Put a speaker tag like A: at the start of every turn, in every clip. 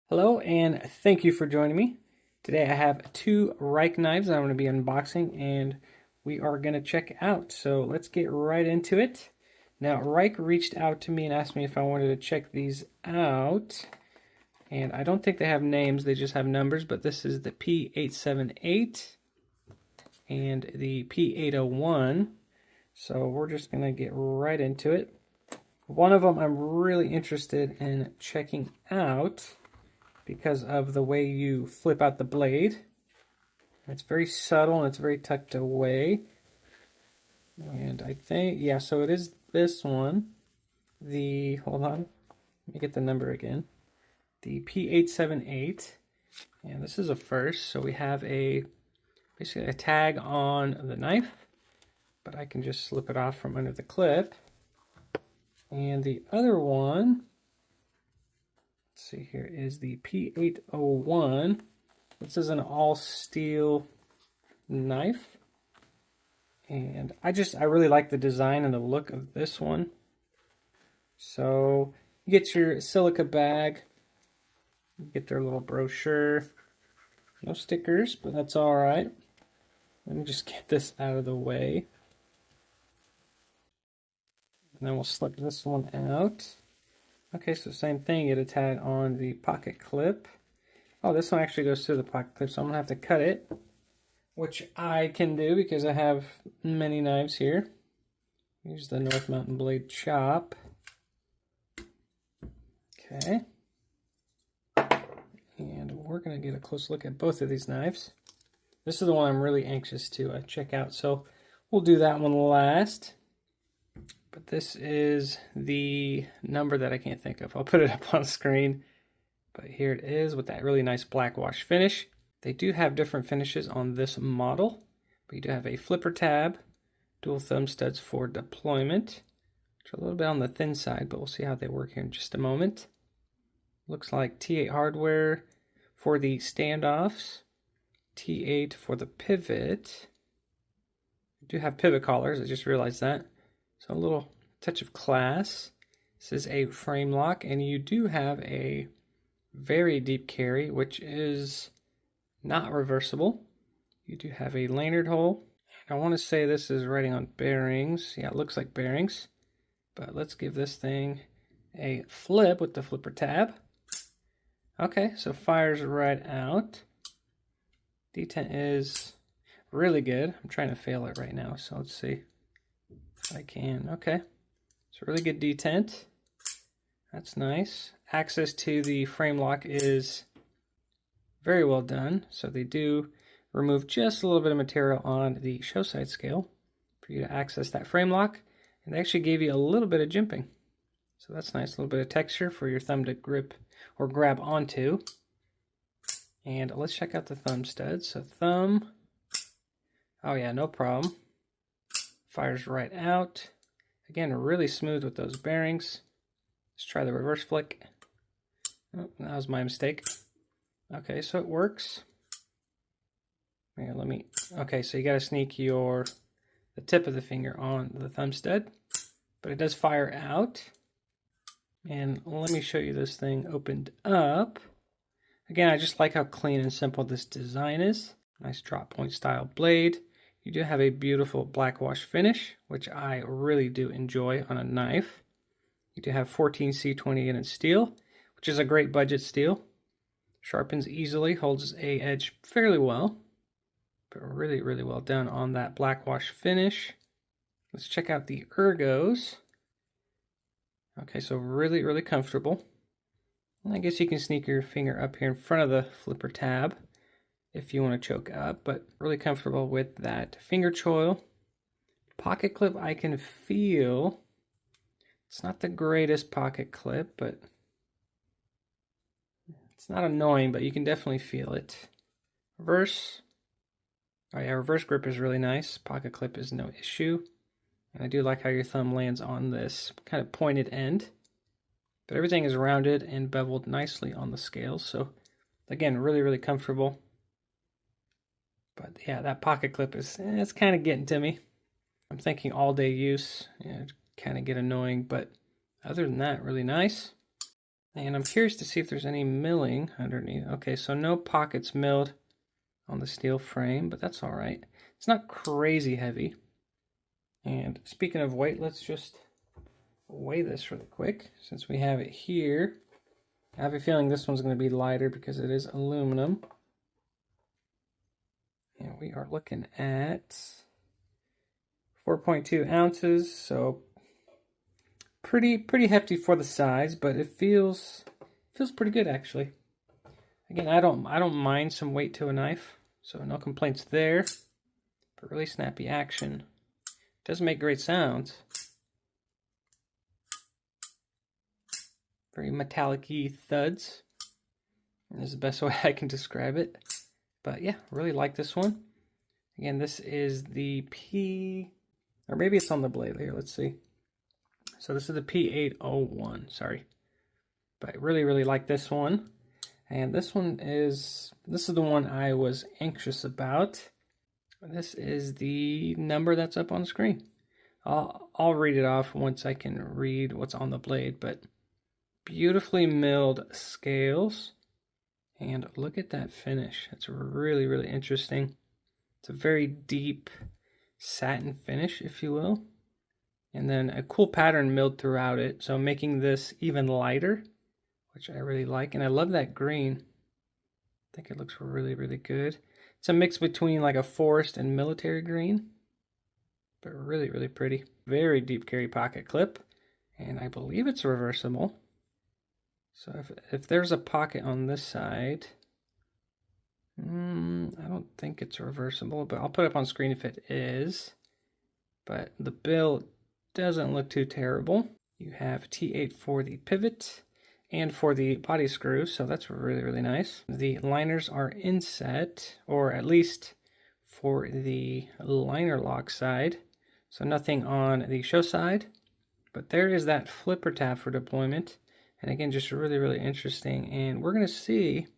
A: Hello and thank you for joining me. Today I have two Ruike knives I'm going to be unboxing and we are going to check out. So let's get right into it. Now Ruike reached out to me and asked me if I wanted to check these out. And I don't think they have names, they just have numbers, but this is the P878 and the P801. So we're just going to get right into it. One of them I'm really interested in checking out because of the way you flip out the blade. It's very subtle and it's very tucked away. And I think, yeah, so it is this one. Hold on, let me get the number again. The P878. And this is a first, so we have basically a tag on the knife, but I can just slip it off from under the clip. And the other one, let's see here, is the P801. This is an all steel knife. And I really like the design and the look of this one. So you get your silica bag, you get their little brochure. No stickers, but that's all right. Let me just get this out of the way. And then we'll slip this one out. Okay, so same thing, you get a tag on the pocket clip. Oh, this one actually goes through the pocket clip, so I'm gonna have to cut it, which I can do because I have many knives here. Use the North Mountain Blade chop. Okay. And we're gonna get a close look at both of these knives. This is the one I'm really anxious to check out, so we'll do that one last. But this is the number that I can't think of. I'll put it up on the screen. But here it is with that really nice black wash finish. They do have different finishes on this model. But you do have a flipper tab, dual thumb studs for deployment, which are a little bit on the thin side, but we'll see how they work here in just a moment. Looks like T8 hardware for the standoffs, T8 for the pivot. You do have pivot collars, I just realized that. So a little touch of class. This is a frame lock, and you do have a very deep carry, which is not reversible. You do have a lanyard hole. I want to say this is writing on bearings. Yeah, it looks like bearings. But let's give this thing a flip with the flipper tab. Okay, so fires right out. Detent is really good. I'm trying to fail it right now, so let's see. I can. Okay, it's a really good detent. That's nice. Access to the frame lock is very well done. So they do remove just a little bit of material on the show side scale for you to access that frame lock. And they actually gave you a little bit of jimping. So that's nice, a little bit of texture for your thumb to grip or grab onto. And let's check out the thumb studs. So thumb, oh yeah, no problem. Fires right out. Again, really smooth with those bearings. Let's try the reverse flick. Oh, that was my mistake. Okay, so it works. Here, okay, so you gotta sneak the tip of the finger on the thumb stud, but it does fire out. And let me show you this thing opened up. Again, I just like how clean and simple this design is. Nice drop point style blade. You do have a beautiful black wash finish, which I really do enjoy on a knife. You do have 14C28 in steel, which is a great budget steel. Sharpens easily, holds a edge fairly well, but really, really well done on that black wash finish. Let's check out the ergos. Okay, so really, really comfortable. And I guess you can sneak your finger up here in front of the flipper tab if you want to choke up, but really comfortable with that finger choil. Pocket clip, I can feel. It's not the greatest pocket clip, but it's not annoying, but you can definitely feel it. Reverse. Oh yeah, reverse grip is really nice. Pocket clip is no issue. And I do like how your thumb lands on this kind of pointed end. But everything is rounded and beveled nicely on the scales. So again, really, really comfortable. But yeah, that pocket clip it's kind of getting to me. I'm thinking all day use, kind of get annoying, but other than that, really nice. And I'm curious to see if there's any milling underneath. Okay, so no pockets milled on the steel frame, but that's all right. It's not crazy heavy. And speaking of weight, let's just weigh this really quick since we have it here. I have a feeling this one's going to be lighter because it is aluminum. And we are looking at 4.2 ounces, so pretty hefty for the size, but it feels pretty good actually. Again, I don't mind some weight to a knife, so no complaints there. But really snappy action. Does make great sounds. Very metallic-y thuds. Is the best way I can describe it. But yeah, really like this one. Again, this is the P, or maybe it's on the blade here. Let's see. So this is the P801. Sorry, but I really like this one. And this is the one I was anxious about. This is the number that's up on the screen. I'll read it off once I can read what's on the blade, but beautifully milled scales. And look at that finish. It's really interesting. It's a very deep satin finish, if you will. And then a cool pattern milled throughout it, so making this even lighter, which I really like. And I love that green. I think it looks really good. It's a mix between like a forest and military green, but really pretty. Very deep carry pocket clip, and I believe it's reversible. So if there's a pocket on this side, I don't think it's reversible, but I'll put it up on screen if it is. But the bill doesn't look too terrible. You have T8 for the pivot and for the body screw, so that's really nice. The liners are inset, or at least for the liner lock side, so nothing on the show side. But there is that flipper tab for deployment, and again, just really interesting. And we're going to see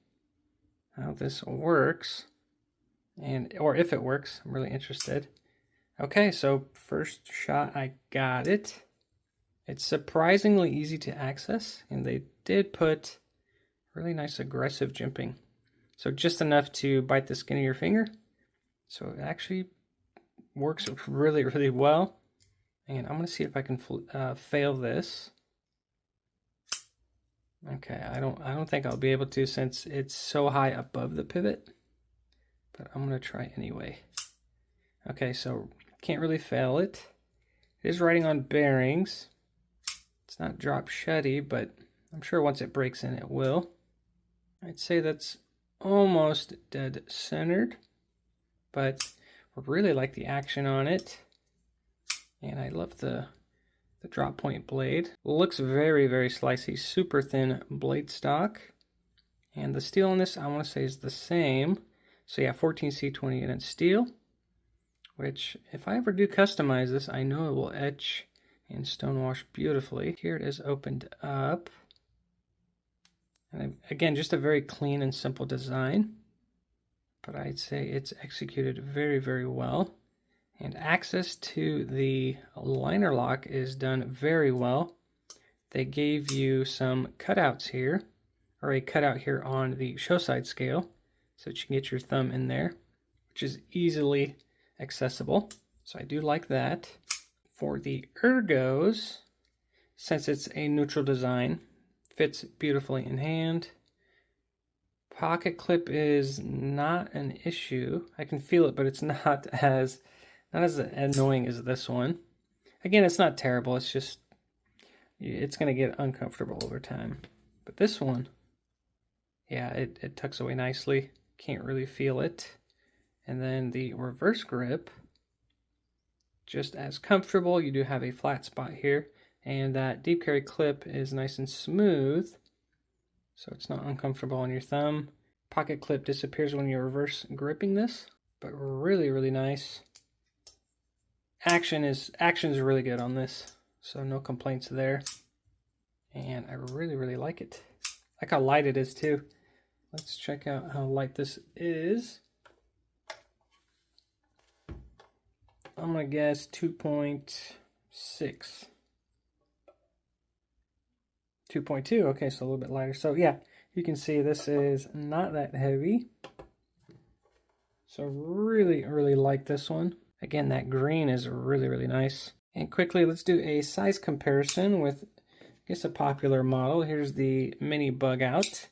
A: how this works, or if it works. I'm really interested. Okay, so first shot, I got it. It's surprisingly easy to access, and they did put really nice aggressive jimping. So just enough to bite the skin of your finger. So it actually works really well. And I'm going to see if I can fail this. Okay, I don't think I'll be able to since it's so high above the pivot. But I'm going to try anyway. Okay, so can't really fail it. It is riding on bearings. It's not drop shutty, but I'm sure once it breaks in, it will. I'd say that's almost dead centered, but I really like the action on it. And I love the drop point blade. Looks very slicey, super thin blade stock. And the steel on this, I want to say, is the same. So yeah, 14C28 inch steel, which if I ever do customize this, I know it will etch and stonewash beautifully. Here it is opened up. And again, just a very clean and simple design, but I'd say it's executed very well. And access to the liner lock is done very well. They gave you some cutouts here, or a cutout here on the show side scale, so that you can get your thumb in there, which is easily accessible. So I do like that. For the ergos, since it's a neutral design, fits beautifully in hand. Pocket clip is not an issue. I can feel it, but it's not as annoying as this one. Again, it's not terrible. It's just, it's going to get uncomfortable over time. But this one, yeah, it tucks away nicely. Can't really feel it. And then the reverse grip, just as comfortable. You do have a flat spot here. And that deep carry clip is nice and smooth, so it's not uncomfortable on your thumb. Pocket clip disappears when you're reverse gripping this, but really nice. Action is really good on this, so no complaints there. And I really like it. I like how light it is too. Let's check out how light this is. I'm gonna guess 2.6. 2.2. Okay, so a little bit lighter. So yeah, you can see this is not that heavy. So really, really like this one. Again, that green is really, really nice. And quickly, let's do a size comparison with, I guess, a popular model. Here's the mini bug out.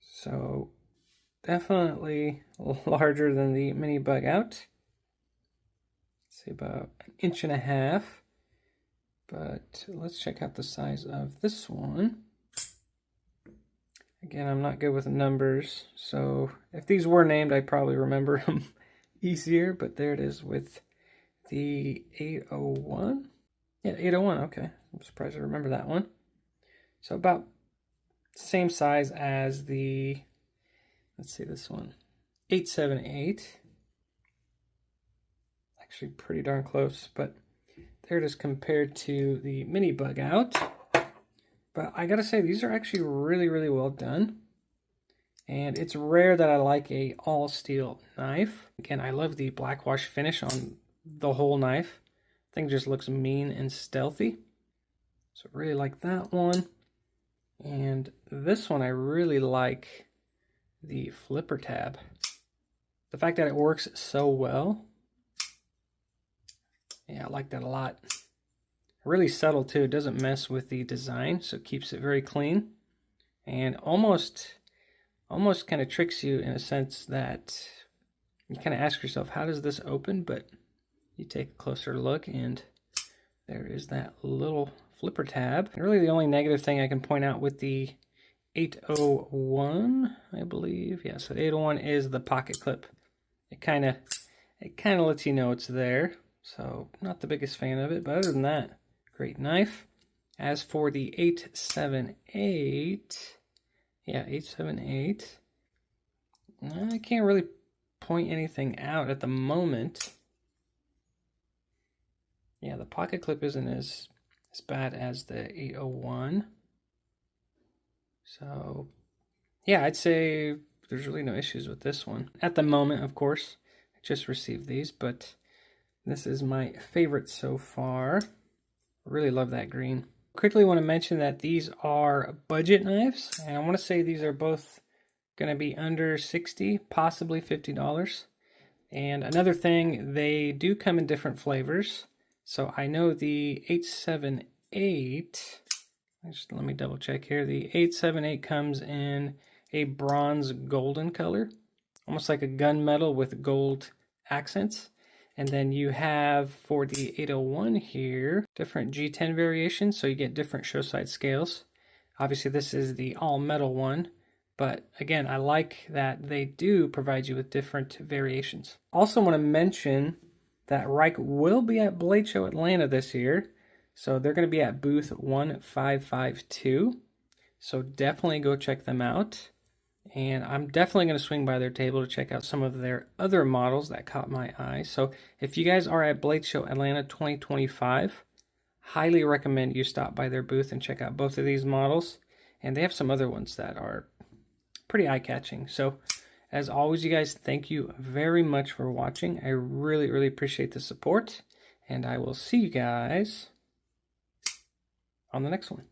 A: So definitely larger than the mini bug out. Let's say about 1.5 inches. But let's check out the size of this one. Again, I'm not good with numbers, so if these were named, I'd probably remember them easier, but there it is with the 801. Yeah, 801, okay. I'm surprised I remember that one. So about same size as the, let's see, this one, 878. Actually pretty darn close, but there it is compared to the mini bug out. But I gotta say, these are actually really, really well done. And it's rare that I like a all steel knife. Again, I love the black wash finish on the whole knife. I think it just looks mean and stealthy. So really like that one. And this one, I really like the flipper tab. The fact that it works so well. Yeah, I like that a lot. Really subtle too, it doesn't mess with the design, so it keeps it very clean. And almost kind of tricks you in a sense that you kind of ask yourself, how does this open? But you take a closer look and there is that little flipper tab. And really the only negative thing I can point out with the 801, I believe. Yeah, so 801 is the pocket clip. It kind of lets you know it's there. So not the biggest fan of it, but other than that, great knife. As for the 878, yeah, 878, I can't really point anything out at the moment. Yeah, the pocket clip isn't as bad as the 801. So, yeah, I'd say there's really no issues with this one. At the moment, of course, I just received these, but this is my favorite so far. Really love that green. Quickly want to mention that these are budget knives, and I want to say these are both going to be under $60, possibly $50. And another thing, they do come in different flavors. So I know the 878, let me double check here. The 878 comes in a bronze golden color, almost like a gunmetal with gold accents. And then you have, for the 801 here, different G10 variations, so you get different show side scales. Obviously, this is the all-metal one, but again, I like that they do provide you with different variations. Also want to mention that Ruike will be at Blade Show Atlanta this year, so they're going to be at booth 1552, so definitely go check them out. And I'm definitely going to swing by their table to check out some of their other models that caught my eye. So if you guys are at Blade Show Atlanta 2025, highly recommend you stop by their booth and check out both of these models. And they have some other ones that are pretty eye-catching. So as always, you guys, thank you very much for watching. I really, really appreciate the support. And I will see you guys on the next one.